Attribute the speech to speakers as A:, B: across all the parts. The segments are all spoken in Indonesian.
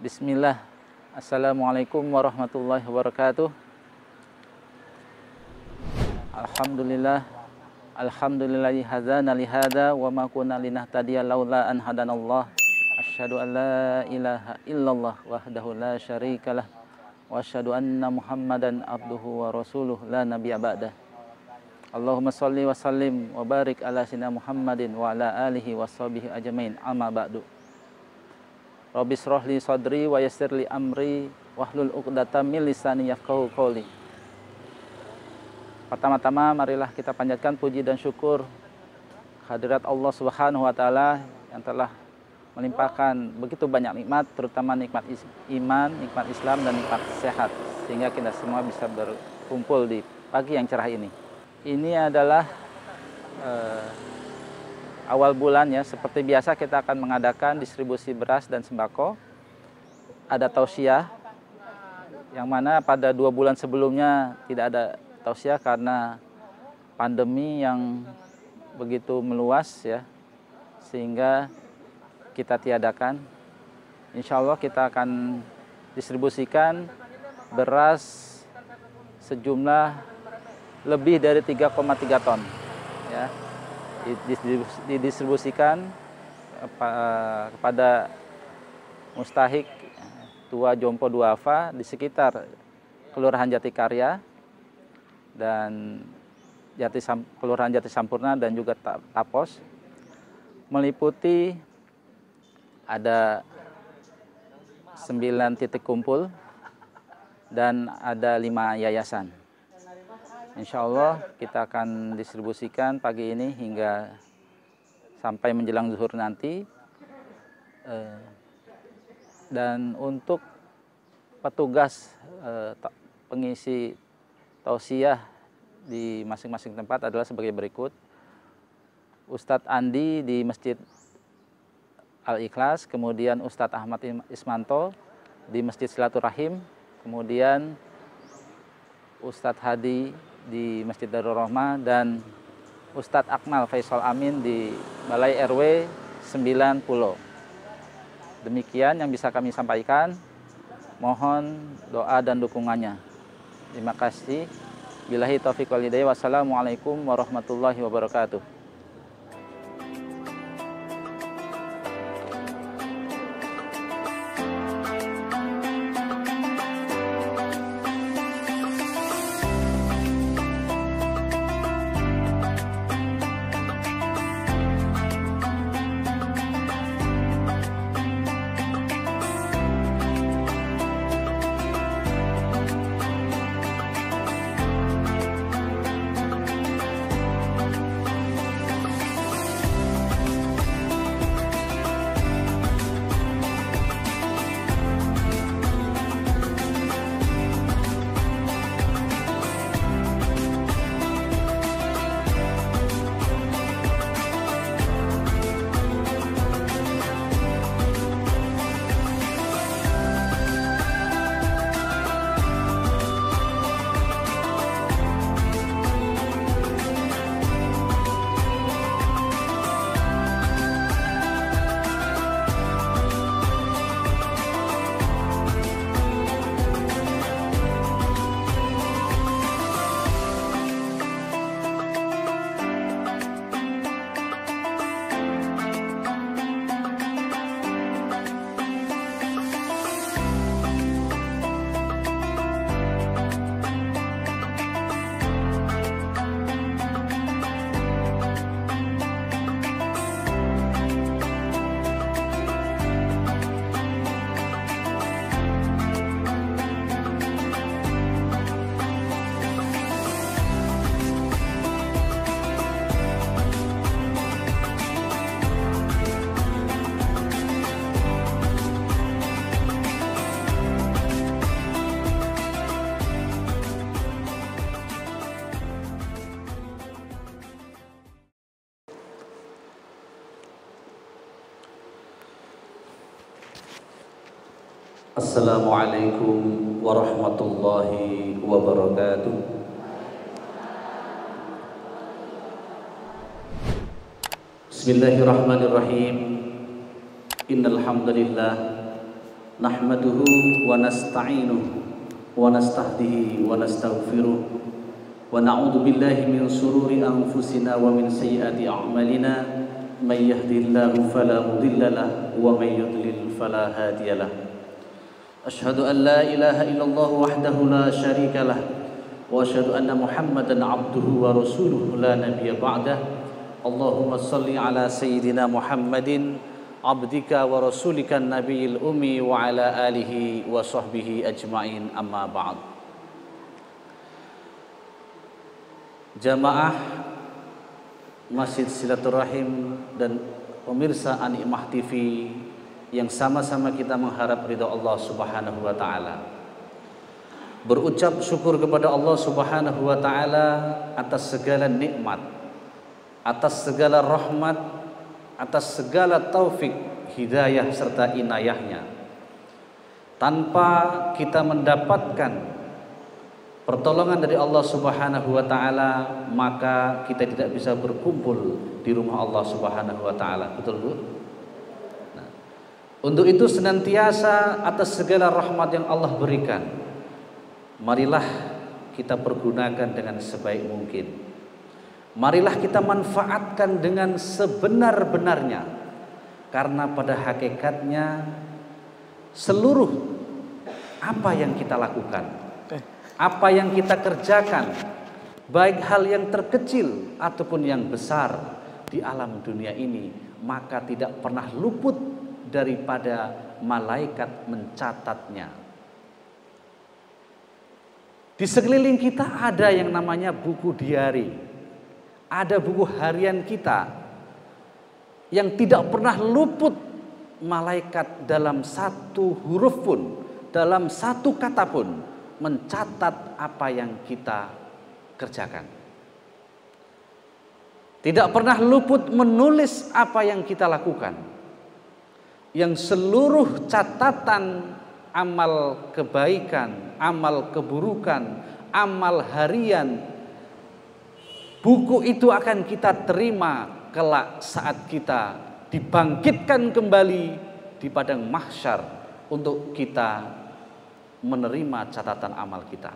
A: Bismillah. Assalamualaikum warahmatullahi wabarakatuh. Alhamdulillah. Alhamdulillahi hadzana li hadza wa ma kunna linahtadiya laula an hadanallah. Asyhadu an la ilaha illallah wahdahu la syarikalah wa asyhadu anna Muhammadan abduhu wa rasuluh la nabiyya ba'dah. Allahumma shalli wa sallim wa barik ala sayyidina Muhammadin wa ala alihi washabihi ajmain. Amma ba'du. Rabbi shrah li sadri wa yassir li amri wahlul 'uqdatam min lisani yafqahu qawli. Pertama-tama marilah kita panjatkan puji dan syukur kehadirat Allah Subhanahu wa taala yang telah melimpahkan begitu banyak nikmat, terutama nikmat iman, nikmat Islam dan nikmat sehat, sehingga kita semua bisa berkumpul di pagi yang cerah ini. Ini adalah awal bulan ya, seperti biasa kita akan mengadakan distribusi beras dan sembako. Ada tausiah, yang mana pada 2 bulan sebelumnya tidak ada tausiah karena pandemi yang begitu meluas ya, sehingga kita tiadakan. Insya Allah kita akan distribusikan beras sejumlah lebih dari 3,3 ton ya, didistribusikan kepada mustahik Tua Jompo Duafa di sekitar Kelurahan Jatikarya dan Kelurahan Jati Sampurna dan juga Tapos, meliputi ada 9 titik kumpul dan ada 5 yayasan. Insya Allah kita akan distribusikan pagi ini hingga sampai menjelang zuhur nanti. Dan untuk petugas pengisi tausiah di masing-masing tempat adalah sebagai berikut. Ustadz Andi di Masjid Al-Ikhlas, kemudian Ustadz Ahmad Ismanto di Masjid Silaturahim, kemudian Ustadz Hadi di Masjid Darul Rahmah, dan Ustadz Akmal Faisal Amin di Balai RW 90. Demikian yang bisa kami sampaikan. Mohon doa dan dukungannya. Terima kasih. Billahi taufiq wal hidayah. Wassalamualaikum warahmatullahi wabarakatuh.
B: Assalamualaikum warahmatullahi wabarakatuh. Bismillahirrahmanirrahim. Innal hamdalillah nahmaduhu wa nasta'inuhu wa nastahdihi wa nastaghfiruh wa na'udzu billahi min shururi anfusina wa min sayyiati a'malina may yahdihillahu fala mudilla lahu wa may yudlil fala hadiya lahu. Asyhadu an la ilaha illallah wahdahu la syarika lah wa asyhadu anna Muhammadan abduhu wa rasuluhu la nabiyya ba'dah. Allahumma salli ala sayyidina Muhammadin abdika wa rasulika nabiyil ummi wa ala alihi wa sahbihi ajma'in, amma ba'd. Jamaah Masjid Silaturahim dan pemirsa An-Ni'mah TV yang sama-sama kita mengharap ridha Allah Subhanahu wa taala. Berucap syukur kepada Allah Subhanahu wa taala atas segala nikmat, atas segala rahmat, atas segala taufik, hidayah serta inayahnya. Tanpa kita mendapatkan pertolongan dari Allah Subhanahu wa taala, maka kita tidak bisa berkumpul di rumah Allah Subhanahu wa taala. Betul, Bu? Nah, untuk itu senantiasa atas segala rahmat yang Allah berikan, marilah kita pergunakan dengan sebaik mungkin. Marilah kita manfaatkan dengan sebenar-benarnya, karena pada hakikatnya seluruh apa yang kita lakukan, apa yang kita kerjakan, baik hal yang terkecil ataupun yang besar di alam dunia ini, maka tidak pernah luput daripada malaikat mencatatnya. Di sekeliling kita ada yang namanya buku diari. Ada buku harian kita yang tidak pernah luput malaikat dalam satu huruf pun, dalam satu kata pun mencatat apa yang kita kerjakan. Tidak pernah luput menulis apa yang kita lakukan. Yang seluruh catatan amal kebaikan, amal keburukan, amal harian, buku itu akan kita terima kelak saat kita dibangkitkan kembali di padang mahsyar untuk kita menerima catatan amal kita.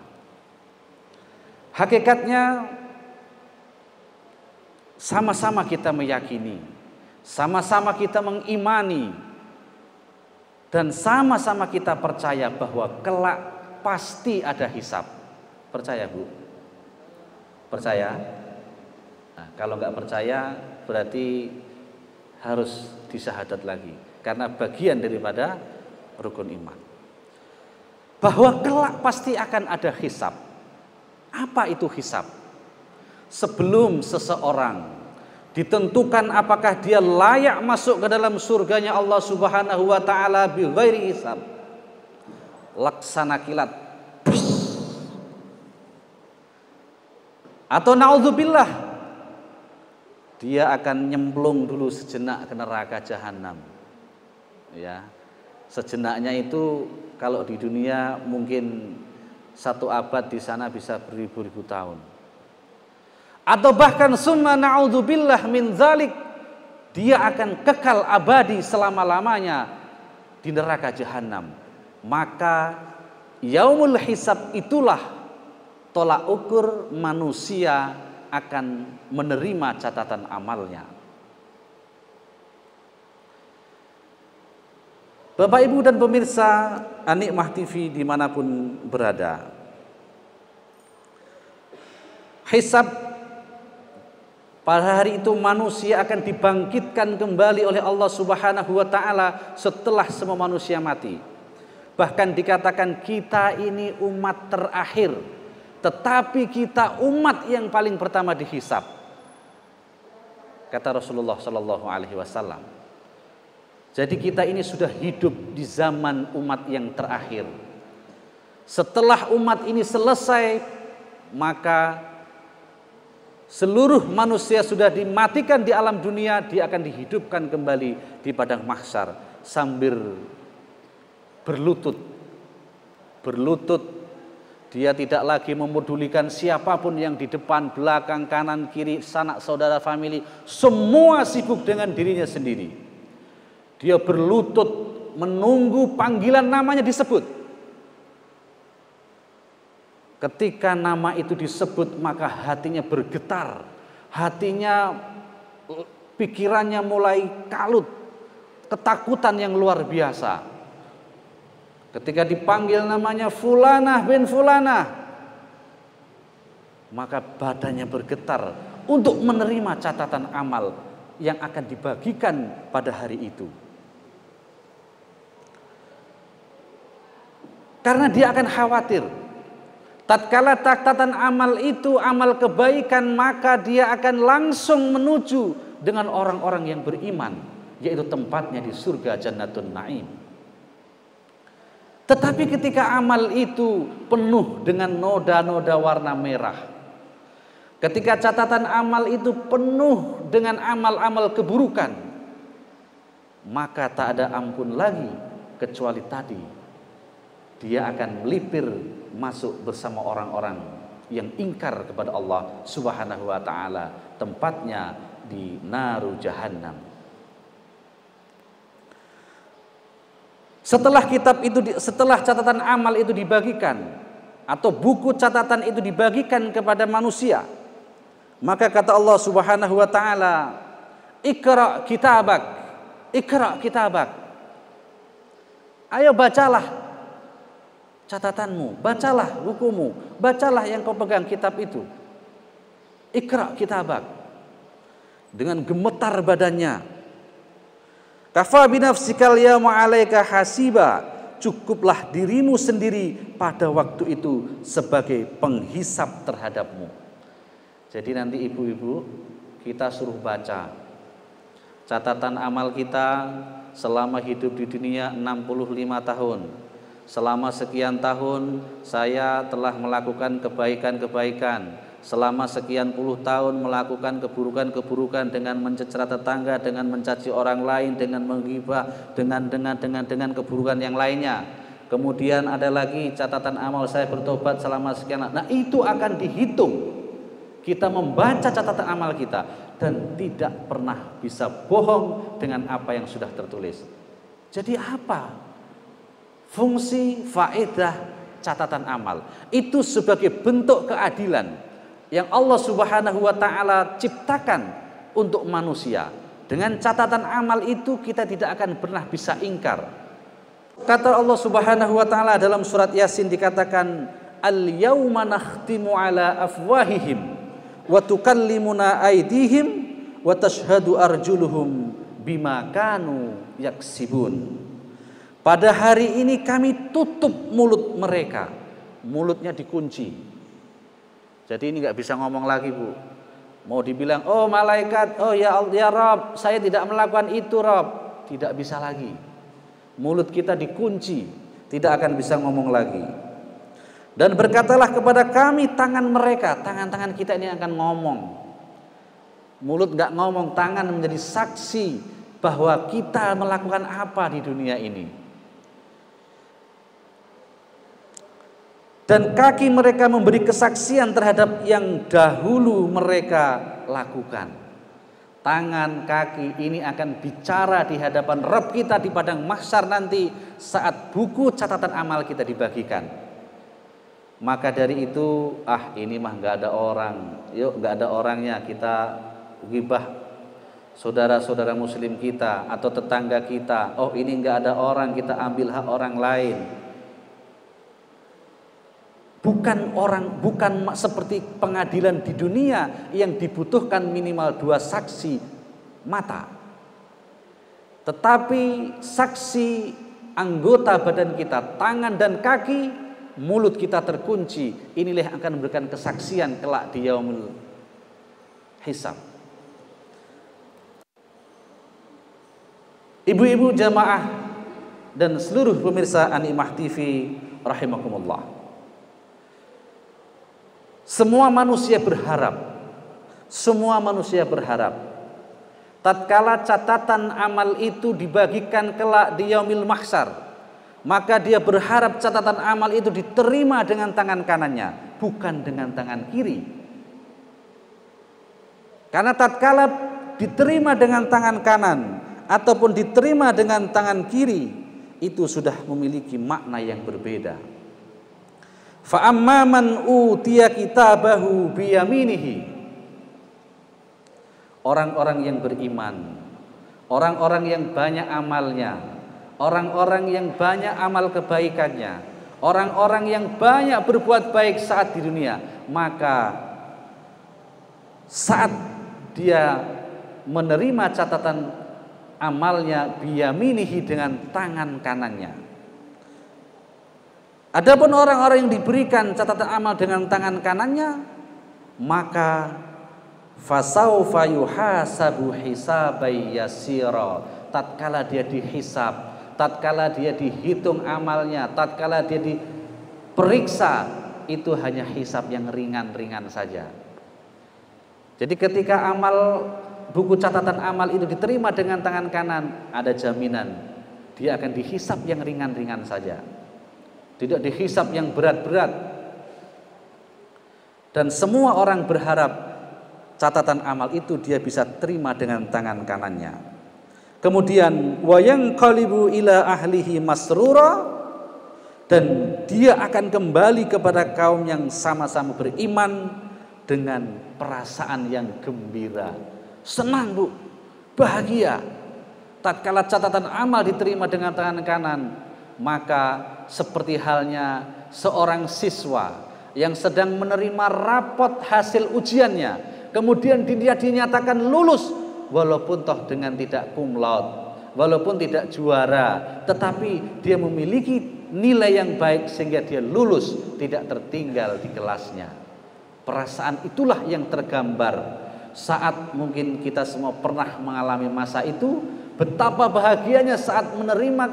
B: Hakikatnya sama-sama kita meyakini, sama-sama kita mengimani, dan sama-sama kita percaya bahwa kelak pasti ada hisab. Percaya, Bu? Percaya? Nah, kalau nggak percaya berarti harus disyahadat lagi, karena bagian daripada rukun iman. Bahwa kelak pasti akan ada hisab. Apa itu hisab? Sebelum seseorang ditentukan apakah dia layak masuk ke dalam surganya Allah Subhanahu wa taala bi ghairi hisab, laksana kilat, atau naudzubillah, dia akan nyemplung dulu sejenak ke neraka jahanam. Ya, sejenaknya itu kalau di dunia mungkin 1 abad, di sana bisa beribu-ribu tahun. Atau bahkan summa na'udzubillah min dzalik, dia akan kekal abadi selama-lamanya di neraka jahanam. Maka yaumul hisab itulah tolak ukur manusia akan menerima catatan amalnya. Bapak, Ibu, dan pemirsa An-Ni'mah TV dimanapun berada, hisab pada hari itu manusia akan dibangkitkan kembali oleh Allah Subhanahu wa taala setelah semua manusia mati. Bahkan dikatakan kita ini umat terakhir, tetapi kita umat yang paling pertama dihisab. Kata Rasulullah Shallallahu Alaihi Wasallam. Jadi kita ini sudah hidup di zaman umat yang terakhir. Setelah umat ini selesai, maka seluruh manusia sudah dimatikan di alam dunia, dia akan dihidupkan kembali di padang mahsyar sambil berlutut. Dia tidak lagi memedulikan siapapun yang di depan, belakang, kanan, kiri, sanak, saudara, famili. Semua sibuk dengan dirinya sendiri. Dia berlutut menunggu panggilan namanya disebut. Ketika nama itu disebut, maka hatinya bergetar, hatinya, pikirannya mulai kalut, ketakutan yang luar biasa. Ketika dipanggil namanya Fulanah bin Fulanah, maka badannya bergetar untuk menerima catatan amal yang akan dibagikan pada hari itu. Karena dia akan khawatir, tatkala catatan amal itu amal kebaikan, maka dia akan langsung menuju dengan orang-orang yang beriman, yaitu tempatnya di surga Jannatun Naim. Tetapi ketika amal itu penuh dengan noda-noda warna merah, ketika catatan amal itu penuh dengan amal-amal keburukan, maka tak ada ampun lagi, kecuali tadi dia akan melipir masuk bersama orang-orang yang ingkar kepada Allah Subhanahu wa taala, tempatnya di naru jahannam. Setelah catatan amal itu dibagikan atau buku catatan itu dibagikan kepada manusia, maka kata Allah Subhanahu wa taala, "Iqra kitabak, iqra kitabak." Ayo bacalah catatanmu, bacalah bukumu, bacalah yang kau pegang, kitab itu. Iqra kitabak. Dengan gemetar badannya. Kafa binafsikal yawma 'alaika hasiba. Cukuplah dirimu sendiri pada waktu itu sebagai penghisap terhadapmu. Jadi nanti ibu-ibu, kita suruh baca catatan amal kita selama hidup di dunia 65 tahun. Selama sekian tahun saya telah melakukan kebaikan-kebaikan. Selama sekian puluh tahun melakukan keburukan-keburukan dengan mencela tetangga, dengan mencaci orang lain, dengan menghibah, dengan keburukan yang lainnya. Kemudian ada lagi catatan amal saya bertobat selama sekian. Nah, itu akan dihitung. Kita membaca catatan amal kita dan tidak pernah bisa bohong dengan apa yang sudah tertulis. Jadi apa fungsi faedah catatan amal? Itu sebagai bentuk keadilan yang Allah Subhanahu wa taala ciptakan untuk manusia. Dengan catatan amal itu kita tidak akan pernah bisa ingkar. Kata Allah Subhanahu wa taala dalam surat Yasin dikatakan, "Al-yauma nakhtimu ala afwahihim wa tukallimuna aydihim wa tashhadu arjuluhum bima kanu yaksibun." Pada hari ini kami tutup mulut mereka. Mulutnya dikunci. Jadi ini nggak bisa ngomong lagi, Bu. Mau dibilang, oh malaikat, oh ya Rob, saya tidak melakukan itu, Rob. Tidak bisa lagi. Mulut kita dikunci, tidak akan bisa ngomong lagi. Dan berkatalah kepada kami tangan mereka, tangan-tangan kita ini akan ngomong. Mulut nggak ngomong, tangan menjadi saksi bahwa kita melakukan apa di dunia ini. Dan kaki mereka memberi kesaksian terhadap yang dahulu mereka lakukan. Tangan, kaki ini akan bicara di hadapan Rabb kita di padang mahsyar nanti saat buku catatan amal kita dibagikan. Maka dari itu, ini mah nggak ada orang, yuk nggak ada orangnya, kita ghibah saudara-saudara muslim kita atau tetangga kita. Oh ini nggak ada orang, kita ambil hak orang lain. Bukan seperti pengadilan di dunia yang dibutuhkan minimal 2 saksi mata. Tetapi saksi anggota badan kita, tangan dan kaki, mulut kita terkunci. Inilah yang akan memberikan kesaksian kelak di yaumul hisab. Ibu-ibu jamaah dan seluruh pemirsa An-Ni'mah TV rahimakumullah. Semua manusia berharap tatkala catatan amal itu dibagikan kelak di yaumil mahsyar, maka dia berharap catatan amal itu diterima dengan tangan kanannya, bukan dengan tangan kiri. Karena tatkala diterima dengan tangan kanan ataupun diterima dengan tangan kiri, itu sudah memiliki makna yang berbeda. Fa amma man utiya kitabahu biyaminihi, orang-orang yang beriman, orang-orang yang banyak amalnya, orang-orang yang banyak amal kebaikannya, orang-orang yang banyak berbuat baik saat di dunia, maka saat dia menerima catatan amalnya biyaminihi, dengan tangan kanannya. Adapun orang-orang yang diberikan catatan amal dengan tangan kanannya, maka fasaufa yuhasabu hisabai yasira, tatkala dia dihisab, tatkala dia dihitung amalnya, tatkala dia diperiksa, itu hanya hisab yang ringan-ringan saja. Jadi ketika buku catatan amal itu diterima dengan tangan kanan, ada jaminan dia akan dihisab yang ringan-ringan saja, tidak dihisab yang berat-berat. Dan semua orang berharap catatan amal itu dia bisa terima dengan tangan kanannya. Kemudian wa yanqalibu ila ahlihi masrura, dan dia akan kembali kepada kaum yang sama-sama beriman dengan perasaan yang gembira, senang Bu, bahagia. Tatkala catatan amal diterima dengan tangan kanan, maka seperti halnya seorang siswa yang sedang menerima rapot hasil ujiannya, kemudian dia dinyatakan lulus, walaupun toh dengan tidak cum laude, walaupun tidak juara, tetapi dia memiliki nilai yang baik sehingga dia lulus, tidak tertinggal di kelasnya. Perasaan itulah yang tergambar saat mungkin kita semua pernah mengalami masa itu, betapa bahagianya saat menerima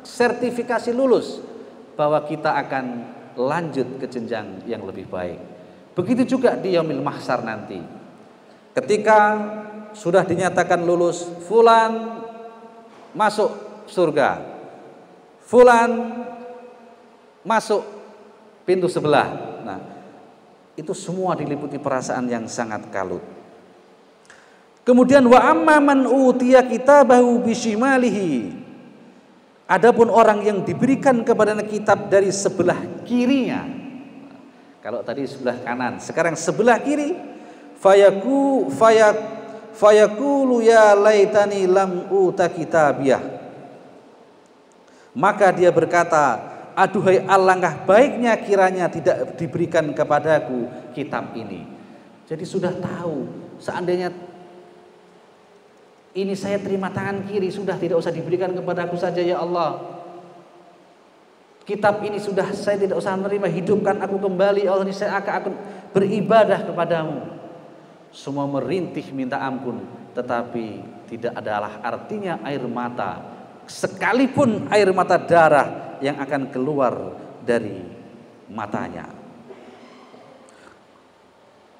B: sertifikasi lulus, bahwa kita akan lanjut ke jenjang yang lebih baik. Begitu juga di yaumil mahsyar nanti, ketika sudah dinyatakan lulus, fulan masuk surga, fulan masuk pintu sebelah. Nah, itu semua diliputi perasaan yang sangat kalut. Kemudian wa amma man utiya kitabahu bishimalihi, adapun orang yang diberikan kepadanya kitab dari sebelah kirinya. Kalau tadi sebelah kanan, sekarang sebelah kiri. Fayaqulu ya laitani lam uta kitabiyah, maka dia berkata, aduhai alangkah baiknya kiranya tidak diberikan kepadaku kitab ini. Jadi sudah tahu, seandainya ini saya terima tangan kiri, sudah tidak usah diberikan kepadaku saja ya Allah. Kitab ini sudah saya tidak usah menerima, hidupkan aku kembali Allah, ini saya akan beribadah kepadamu. Semua merintih minta ampun, tetapi tidak adalah artinya air mata, sekalipun air mata darah yang akan keluar dari matanya.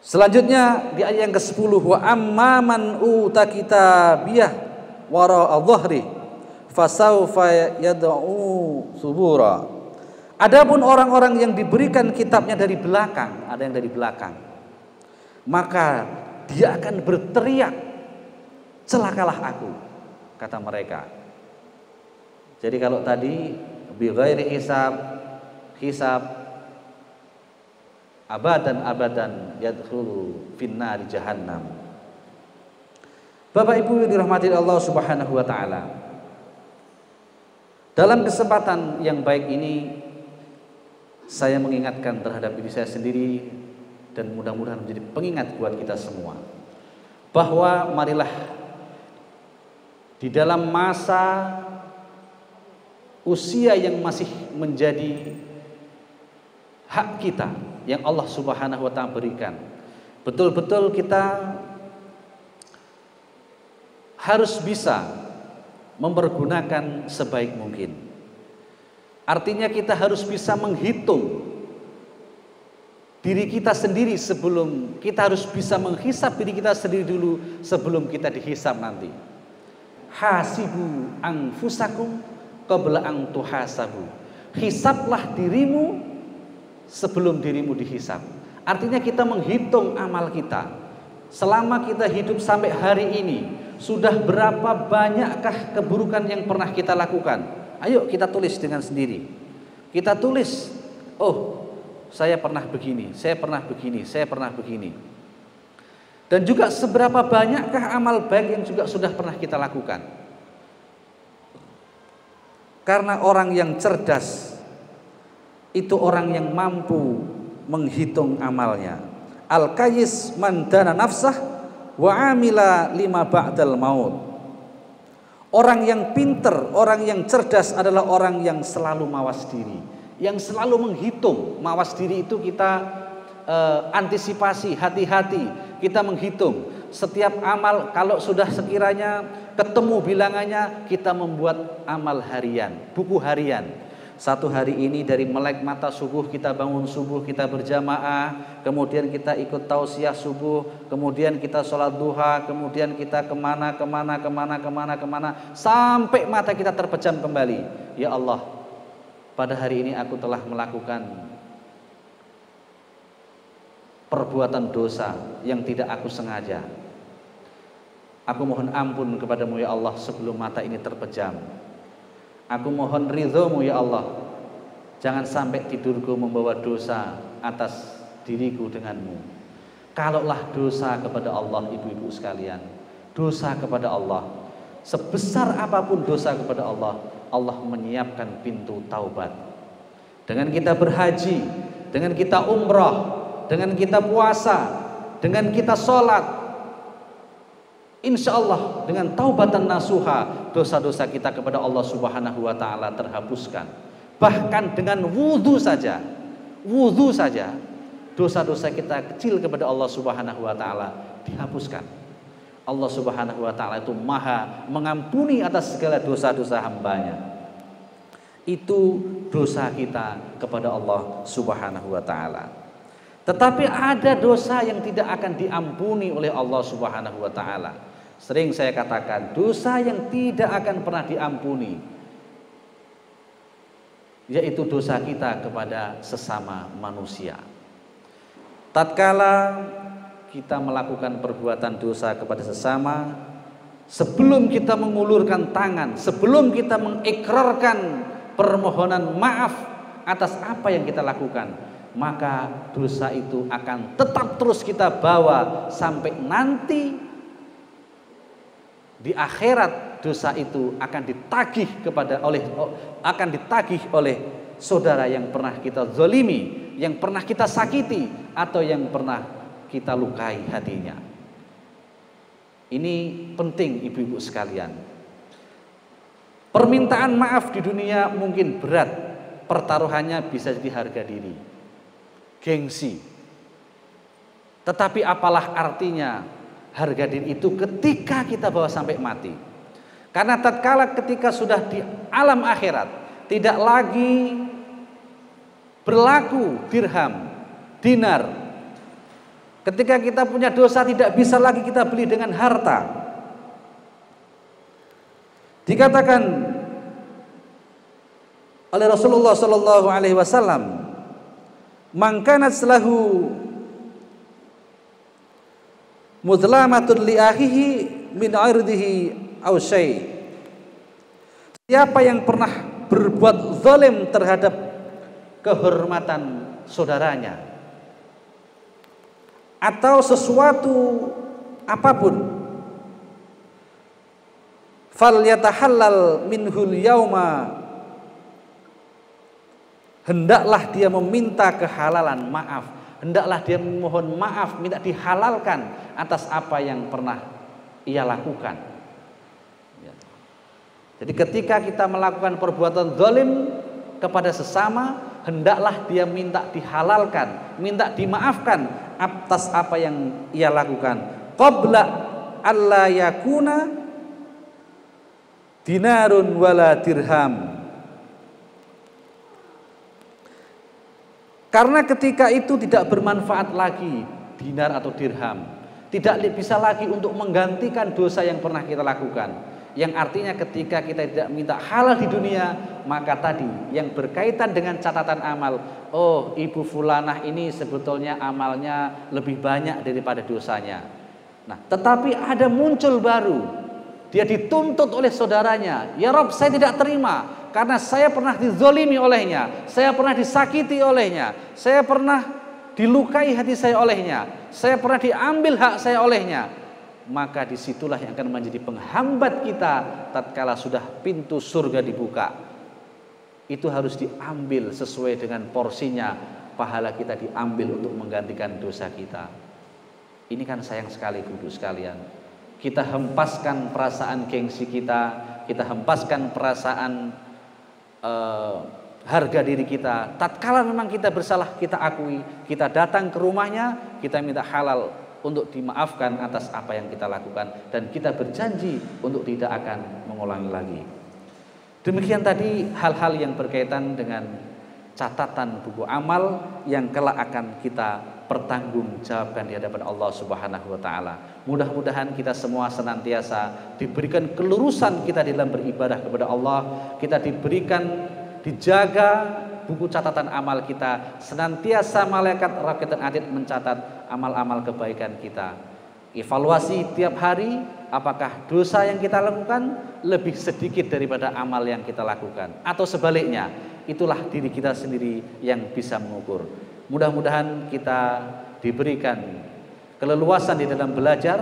B: Selanjutnya di ayat yang ke-10, wa amman uta kitabiyah wara dhahri fasaufa yad'u subura. Adapun orang-orang yang diberikan kitabnya dari belakang, ada yang dari belakang, maka dia akan berteriak, celakalah aku, kata mereka. Jadi kalau tadi bighairi hisab abadan yadkhulu finnar jahannam. Bapak Ibu dirahmati Allah Subhanahu wa taala. Dalam kesempatan yang baik ini saya mengingatkan terhadap diri saya sendiri dan mudah-mudahan menjadi pengingat buat kita semua, bahwa marilah di dalam masa usia yang masih menjadi hak kita yang Allah Subhanahu wa taala berikan, betul-betul kita harus bisa mempergunakan sebaik mungkin. Artinya kita harus bisa menghitung diri kita sendiri sebelum, kita harus bisa menghisap diri kita sendiri dulu sebelum kita dihisap nanti. Hasibu anfusakum qabla an tuhasabu. Hisablah dirimu sebelum dirimu dihisab. Artinya kita menghitung amal kita. Selama kita hidup sampai hari ini, sudah berapa banyakkah keburukan yang pernah kita lakukan? Ayo kita tulis dengan sendiri. Kita tulis, oh saya pernah begini, saya pernah begini, saya pernah begini. Dan juga seberapa banyakkah amal baik yang juga sudah pernah kita lakukan. Karena orang yang cerdas itu orang yang mampu menghitung amalnya. Al-Qayyis man dana nafsah wa amila lima ba'dal maut. Orang yang pinter, orang yang cerdas adalah orang yang selalu mawas diri, yang selalu menghitung. Mawas diri itu kita antisipasi, hati-hati, kita menghitung setiap amal. Kalau sudah sekiranya ketemu bilangannya, kita membuat amal harian, buku harian. Satu hari ini dari melek mata subuh kita bangun subuh, kita berjamaah, kemudian kita ikut tausiah subuh, kemudian kita sholat duha, kemudian kita kemana, sampai mata kita terpejam kembali. Ya Allah, pada hari ini aku telah melakukan perbuatan dosa yang tidak aku sengaja. Aku mohon ampun kepadamu ya Allah sebelum mata ini terpejam. Aku mohon ridhomu ya Allah. Jangan sampai tidurku membawa dosa atas diriku denganmu. Kalaulah dosa kepada Allah, ibu-ibu sekalian, dosa kepada Allah, sebesar apapun dosa kepada Allah, Allah menyiapkan pintu taubat. Dengan kita berhaji, dengan kita umrah, dengan kita puasa, dengan kita sholat, insya Allah dengan taubatan nasuha, dosa-dosa kita kepada Allah Subhanahu wa ta'ala terhapuskan. Bahkan dengan wudhu saja, dosa-dosa kita kecil kepada Allah Subhanahu wa ta'ala dihapuskan. Allah Subhanahu wa ta'ala itu maha mengampuni atas segala dosa-dosa hambanya. Itu dosa kita kepada Allah Subhanahu wa ta'ala. Tetapi ada dosa yang tidak akan diampuni oleh Allah Subhanahu wa ta'ala. Sering saya katakan, dosa yang tidak akan pernah diampuni, yaitu dosa kita kepada sesama manusia. Tatkala kita melakukan perbuatan dosa kepada sesama, sebelum kita mengulurkan tangan, sebelum kita mengikrarkan permohonan maaf atas apa yang kita lakukan, maka dosa itu akan tetap terus kita bawa sampai nanti di akhirat. Dosa itu akan ditagih oleh saudara yang pernah kita zalimi, yang pernah kita sakiti, atau yang pernah kita lukai hatinya. Ini penting ibu-ibu sekalian. Permintaan maaf di dunia mungkin berat, pertaruhannya bisa jadi harga diri, gengsi. Tetapi apalah artinya harga diri itu ketika kita bawa sampai mati. Karena tatkala ketika sudah di alam akhirat, tidak lagi berlaku dirham, dinar. Ketika kita punya dosa tidak bisa lagi kita beli dengan harta. Dikatakan oleh Rasulullah sallallahu alaihi wasallam, "Man kanat lahu muzlamatun li akhihi min 'irdihi aw syai." Siapa yang pernah berbuat zalim terhadap kehormatan saudaranya atau sesuatu apapun, falyatahallal minhul yauma, hendaklah dia meminta kehalalan maaf, hendaklah dia memohon maaf, minta dihalalkan atas apa yang pernah ia lakukan. Jadi ketika kita melakukan perbuatan zalim kepada sesama, hendaklah dia minta dihalalkan, minta dimaafkan atas apa yang ia lakukan. Qabla alla yakuna dinarun wala dirham. Karena ketika itu tidak bermanfaat lagi dinar atau dirham, tidak bisa lagi untuk menggantikan dosa yang pernah kita lakukan. Yang artinya ketika kita tidak minta halal di dunia, maka tadi yang berkaitan dengan catatan amal, oh ibu fulanah ini sebetulnya amalnya lebih banyak daripada dosanya. Nah, tetapi ada muncul baru, dia dituntut oleh saudaranya, ya Rob saya tidak terima, Karena saya pernah dizolimi olehnya, saya pernah disakiti olehnya, saya pernah dilukai hati saya olehnya, saya pernah diambil hak saya olehnya. Maka disitulah yang akan menjadi penghambat kita tatkala sudah pintu surga dibuka. Itu harus diambil sesuai dengan porsinya, pahala kita diambil untuk menggantikan dosa kita. Ini kan sayang sekali Ibu sekalian. Kita hempaskan perasaan gengsi kita hempaskan perasaan harga diri kita. Tatkala memang kita bersalah, kita akui, kita datang ke rumahnya, kita minta halal untuk dimaafkan atas apa yang kita lakukan, dan kita berjanji untuk tidak akan mengulangi lagi. Demikian tadi hal-hal yang berkaitan dengan catatan buku amal yang kelak akan kita pertanggungjawabkan di hadapan Allah Subhanahu wa taala. Mudah-mudahan kita semua senantiasa diberikan kelurusan kita dalam beribadah kepada Allah, kita dijaga buku catatan amal kita, senantiasa malaikat rakit dan atid mencatat amal-amal kebaikan kita. Evaluasi tiap hari, apakah dosa yang kita lakukan lebih sedikit daripada amal yang kita lakukan, atau sebaliknya. Itulah diri kita sendiri yang bisa mengukur. Mudah-mudahan kita diberikan keleluasan di dalam belajar,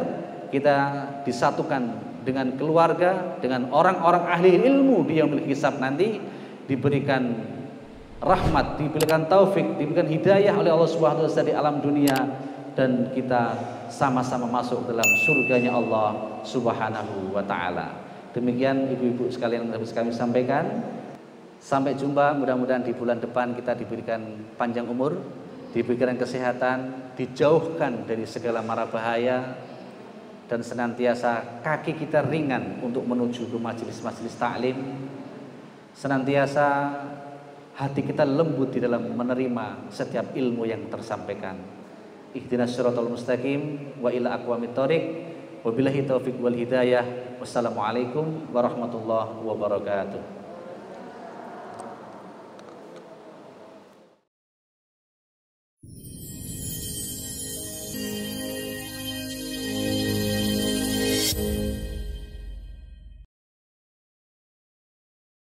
B: kita disatukan dengan keluarga, dengan orang-orang ahli ilmu di yaumil hisab nanti, diberikan rahmat, diberikan taufik, diberikan hidayah oleh Allah Subhanahu wa taala di alam dunia, dan kita sama-sama masuk dalam surganya Allah Subhanahu wa taala. Demikian ibu-ibu sekalian yang harus kami sampaikan. Sampai jumpa, mudah-mudahan di bulan depan kita diberikan panjang umur, diberikan kesehatan, dijauhkan dari segala mara bahaya, dan senantiasa kaki kita ringan untuk menuju ke majelis-majelis taklim. Senantiasa hati kita lembut di dalam menerima setiap ilmu yang tersampaikan. Ihdinas siratal mustaqim wa ila aqwamit thoriq. Wabillahi taufiq wal hidayah. Wassalamualaikum warahmatullahi wabarakatuh.